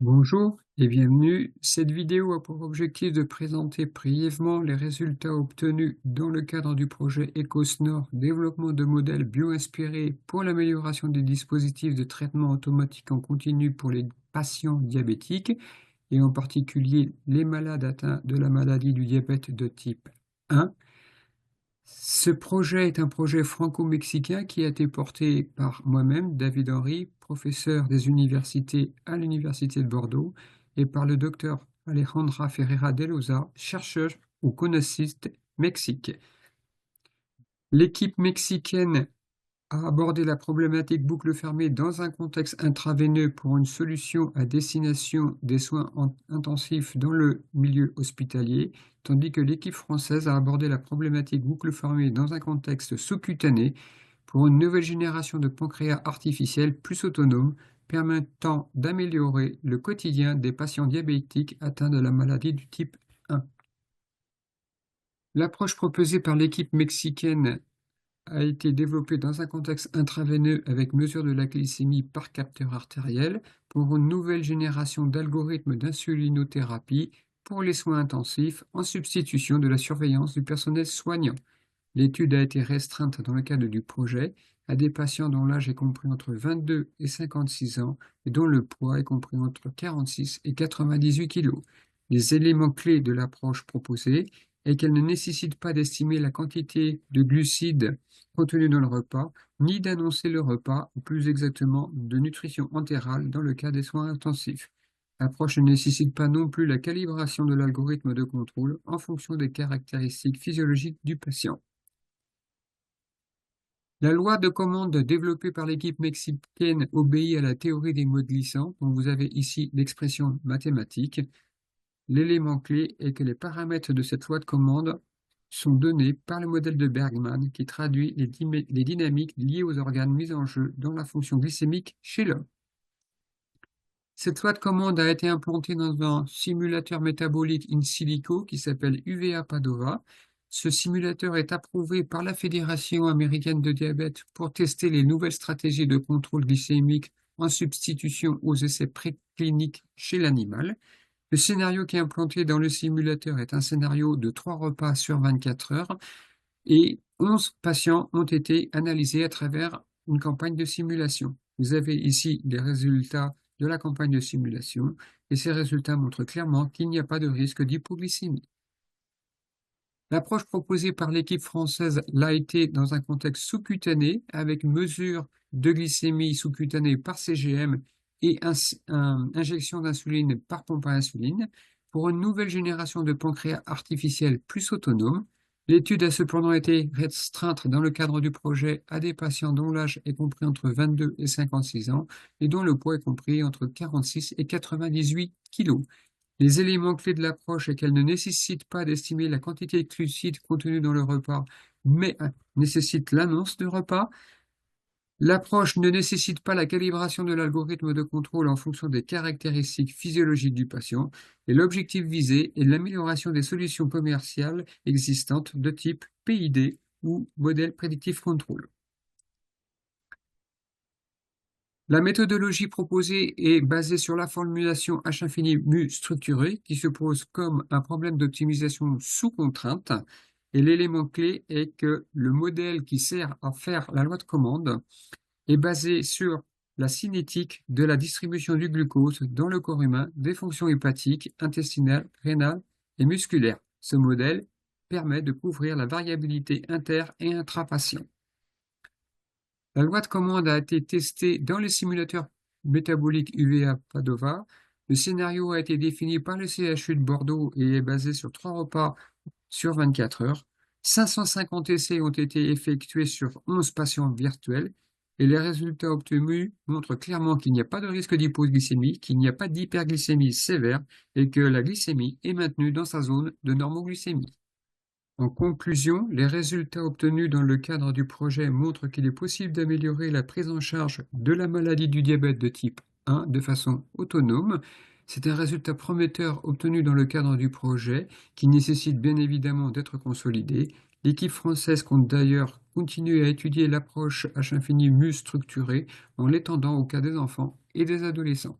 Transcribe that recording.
Bonjour et bienvenue. Cette vidéo a pour objectif de présenter brièvement les résultats obtenus dans le cadre du projet EcoSNOR, développement de modèles bio-inspirés pour l'amélioration des dispositifs de traitement automatique en continu pour les patients diabétiques et en particulier les malades atteints de la maladie du diabète de type 1. Ce projet est un projet franco-mexicain qui a été porté par moi-même, David Henry, professeur des universités à l'Université de Bordeaux, et par le docteur Alejandra Ferreira de Loza, chercheur au CONACYT Mexique. L'équipe mexicaine a abordé la problématique boucle fermée dans un contexte intraveineux pour une solution à destination des soins intensifs dans le milieu hospitalier, tandis que l'équipe française a abordé la problématique boucle fermée dans un contexte sous-cutané pour une nouvelle génération de pancréas artificiels plus autonomes, permettant d'améliorer le quotidien des patients diabétiques atteints de la maladie du type 1. L'approche proposée par l'équipe mexicaine a été développé dans un contexte intraveineux avec mesure de la glycémie par capteur artériel pour une nouvelle génération d'algorithmes d'insulinothérapie pour les soins intensifs en substitution de la surveillance du personnel soignant. L'étude a été restreinte dans le cadre du projet à des patients dont l'âge est compris entre 22 et 56 ans et dont le poids est compris entre 46 et 98 kg. Les éléments clés de l'approche proposée est qu'elle ne nécessite pas d'estimer la quantité de glucides contenus dans le repas, ni d'annoncer le repas, ou plus exactement de nutrition entérale dans le cas des soins intensifs. L'approche ne nécessite pas non plus la calibration de l'algorithme de contrôle en fonction des caractéristiques physiologiques du patient. La loi de commande développée par l'équipe mexicaine obéit à la théorie des modes glissants, dont vous avez ici l'expression mathématique. L'élément clé est que les paramètres de cette loi de commande sont donnés par le modèle de Bergman qui traduit les dynamiques liées aux organes mis en jeu dans la fonction glycémique chez l'homme. Cette loi de commande a été implantée dans un simulateur métabolique in silico qui s'appelle UVA Padova. Ce simulateur est approuvé par la Fédération américaine de diabète pour tester les nouvelles stratégies de contrôle glycémique en substitution aux essais précliniques chez l'animal. Le scénario qui est implanté dans le simulateur est un scénario de 3 repas sur 24 heures et 11 patients ont été analysés à travers une campagne de simulation. Vous avez ici les résultats de la campagne de simulation et ces résultats montrent clairement qu'il n'y a pas de risque d'hypoglycémie. L'approche proposée par l'équipe française l'a été dans un contexte sous-cutané avec mesure de glycémie sous-cutanée par CGM et injection d'insuline par pompe à insuline pour une nouvelle génération de pancréas artificiels plus autonomes. L'étude a cependant été restreinte dans le cadre du projet à des patients dont l'âge est compris entre 22 et 56 ans et dont le poids est compris entre 46 et 98 kg. Les éléments clés de l'approche est qu'elle ne nécessite pas d'estimer la quantité de glucides contenus dans le repas, mais nécessite l'annonce de repas. L'approche ne nécessite pas la calibration de l'algorithme de contrôle en fonction des caractéristiques physiologiques du patient, et l'objectif visé est l'amélioration des solutions commerciales existantes de type PID ou modèle prédictif control. La méthodologie proposée est basée sur la formulation H infini mu structurée qui se pose comme un problème d'optimisation sous contrainte. Et l'élément clé est que le modèle qui sert à faire la loi de commande est basé sur la cinétique de la distribution du glucose dans le corps humain des fonctions hépatiques, intestinales, rénales et musculaires. Ce modèle permet de couvrir la variabilité inter- et intra-patient. La loi de commande a été testée dans les simulateurs métaboliques UVA Padova. Le scénario a été défini par le CHU de Bordeaux et est basé sur 3 repas sur 24 heures. 550 essais ont été effectués sur 11 patients virtuels et les résultats obtenus montrent clairement qu'il n'y a pas de risque d'hypoglycémie, qu'il n'y a pas d'hyperglycémie sévère et que la glycémie est maintenue dans sa zone de normoglycémie. En conclusion, les résultats obtenus dans le cadre du projet montrent qu'il est possible d'améliorer la prise en charge de la maladie du diabète de type 1 de façon autonome. C'est un résultat prometteur obtenu dans le cadre du projet qui nécessite bien évidemment d'être consolidé. L'équipe française compte d'ailleurs continuer à étudier l'approche H infini mu structurée en l'étendant au cas des enfants et des adolescents.